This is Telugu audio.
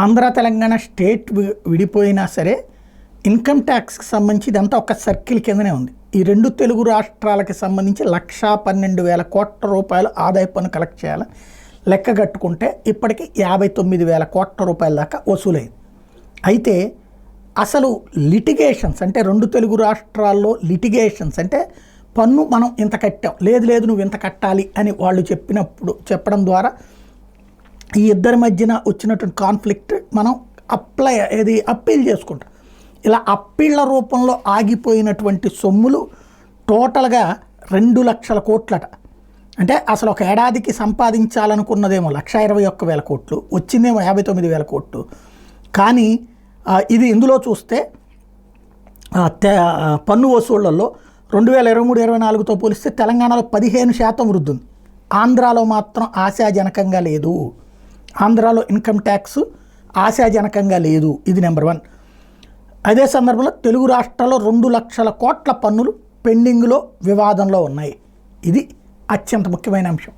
ఆంధ్ర తెలంగాణ స్టేట్ విడిపోయినా సరే ఇన్కమ్ ట్యాక్స్కి సంబంధించి ఇదంతా ఒక సర్కిల్ కిందనే ఉంది. ఈ రెండు తెలుగు రాష్ట్రాలకి సంబంధించి 1,12,000 కోట్ల రూపాయలు ఆదాయ పన్ను కలెక్ట్ చేయాలి. లెక్క కట్టుకుంటే ఇప్పటికి 59,000 కోట్ల రూపాయల దాకా వసూలైంది. అయితే అసలు లిటిగేషన్స్ అంటే రెండు తెలుగు రాష్ట్రాల్లో లిటిగేషన్స్ అంటే పన్ను మనం ఇంత కట్టాం, లేదు లేదు నువ్వు ఇంత కట్టాలి అని వాళ్ళు చెప్పడం ద్వారా ఈ ఇద్దరి మధ్యన వచ్చినటువంటి కాన్ఫ్లిక్ట్ మనం అప్పీల్ చేసుకుంటాం. ఇలా అప్పీళ్ల రూపంలో ఆగిపోయినటువంటి సొమ్ములు టోటల్గా 2 లక్షల కోట్లట. అంటే అసలు ఒక ఏడాదికి సంపాదించాలనుకున్నదేమో 1,21,000 కోట్లు, వచ్చిందేమో 59,000 కోట్లు. కానీ ఇది ఇందులో చూస్తే పన్ను వసూళ్లలో 2023-24తో పోలిస్తే తెలంగాణలో 15% వృద్ధి ఉంది. ఆంధ్రాలో మాత్రం ఆశాజనకంగా లేదు. ఆంధ్రాలో ఇన్కమ్ ట్యాక్స్ ఆశాజనకంగా లేదు. ఇది నెంబర్ 1. అదే సందర్భంలో తెలుగు రాష్ట్రాల్లో 2 లక్షల కోట్ల పన్నులు పెండింగ్లో వివాదంలో ఉన్నాయి. ఇది అత్యంత ముఖ్యమైన అంశం.